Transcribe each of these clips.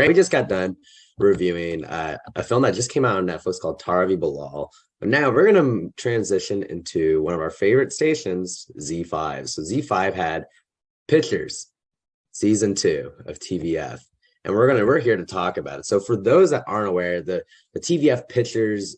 we just got done reviewing a film that just came out on Netflix called Tara v. Bilal. But now we're going to transition into one of our favorite stations, Z5. So Z5 had Pitchers, season 2 of TVF. And we're here to talk about it. So for those that aren't aware, the TVF Pitchers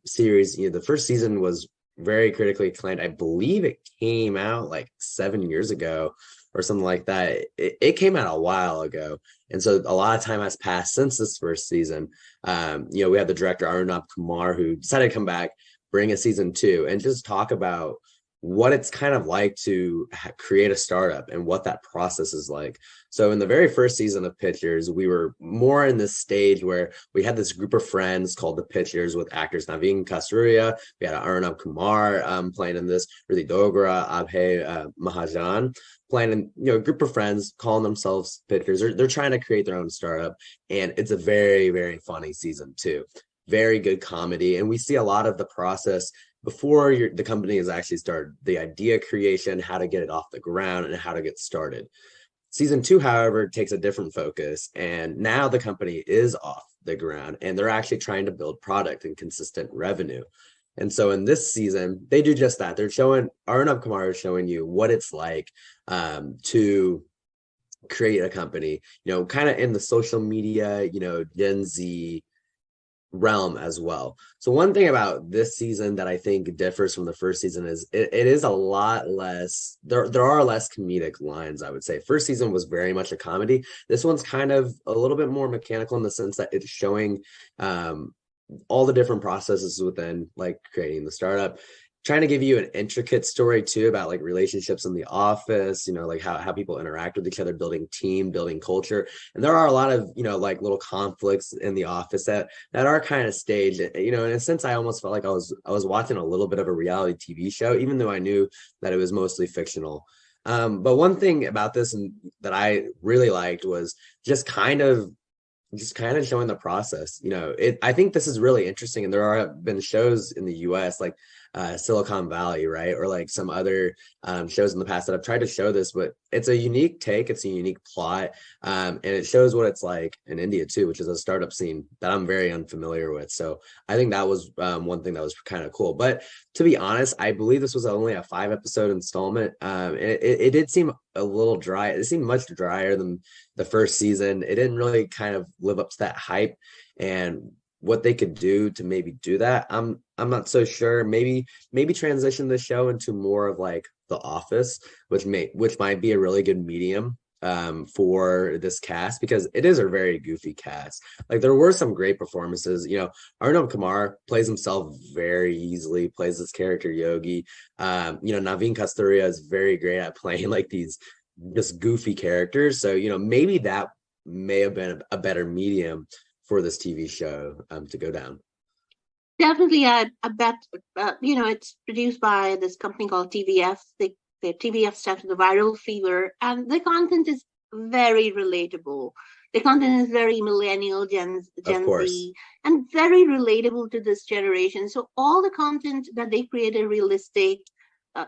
series, the first season was very critically acclaimed. I believe it came out like 7 years ago or something like that. It came out a while ago. And so a lot of time has passed since this first season. We have the director Arnab Kumar, who decided to come back, bring a season 2, and just talk about what it's kind of like to create a startup and what that process is like. So in the very first season of Pitchers, we were more in this stage where we had this group of friends called the Pitchers with actors Naveen Kasturia. We had Arnab Kumar playing in this, Riddhi Dogra, Abhay Mahajan playing in, a group of friends calling themselves Pitchers. They're trying to create their own startup. And it's a very, very funny season too. Very good comedy. And we see a lot of the process before the company has actually started, the idea creation, how to get it off the ground, and how to get started. Season 2, however, takes a different focus, and now the company is off the ground, and they're actually trying to build product and consistent revenue. And so in this season, they do just that. They're showing, Arnab Kumar is showing you what it's like to create a company, kind of in the social media, Gen Z realm as well. So one thing about this season that I think differs from the first season is it is a lot less, there are less comedic lines, I would say. First season was very much a comedy. This one's kind of a little bit more mechanical in the sense that it's showing all the different processes within like creating the startup, trying to give you an intricate story too about like relationships in the office, like how people interact with each other, building team, building culture. And there are a lot of, like little conflicts in the office that are kind of staged, in a sense. I almost felt like I was watching a little bit of a reality TV show, even though I knew that it was mostly fictional. But one thing about this and that I really liked was just kind of showing the process. I think this is really interesting. And there have been shows in the US like Silicon Valley, right? Or like some other shows in the past that have tried to show this, but it's a unique take. It's a unique plot. And it shows what it's like in India too, which is a startup scene that I'm very unfamiliar with. So I think that was one thing that was kind of cool. But to be honest, I believe this was only a 5-episode installment. It did seem a little dry. It seemed much drier than the first season. It didn't really kind of live up to that hype. And what they could do to maybe do that, I'm not so sure. Maybe transition the show into more of like The Office, which might be a really good medium for this cast, because it is a very goofy cast. Like there were some great performances. Arnab Kumar plays himself very easily, plays this character Yogi. Naveen Kasturia is very great at playing like these just goofy characters. So maybe that may have been a better medium for this TV show to go down. Definitely, I bet. It's produced by this company called TVF. The TVF stands for the Viral Fever, and the content is very relatable. The content is very millennial, Gen Z, and very relatable to this generation. So all the content that they create are realistic,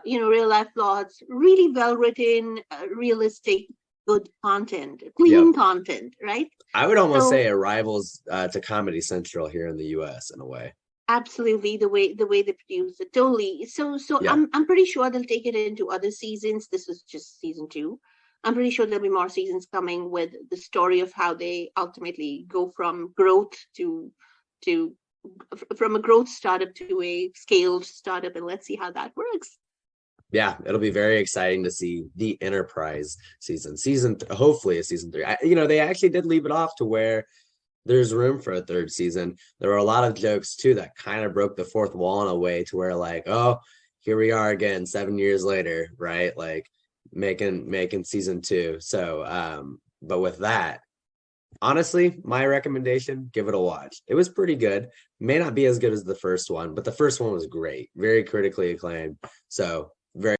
real life plots, really well written, realistic, good content, clean content, right? I would almost say it rivals to Comedy Central here in the US in a way. Absolutely, the way they produce it, totally. So I'm pretty sure they'll take it into other seasons. This is just season 2. I'm pretty sure there'll be more seasons coming with the story of how they ultimately go from growth to from a growth startup to a scaled startup, and let's see how that works. Yeah, it'll be very exciting to see the Enterprise hopefully a season 3. They actually did leave it off to where there's room for a 3rd season. There were a lot of jokes too that kind of broke the fourth wall in a way to where like, oh, here we are again 7 years later, right? Like making season 2. So but with that, honestly, my recommendation, give it a watch. It was pretty good. May not be as good as the first one, but the first one was great, very critically acclaimed. So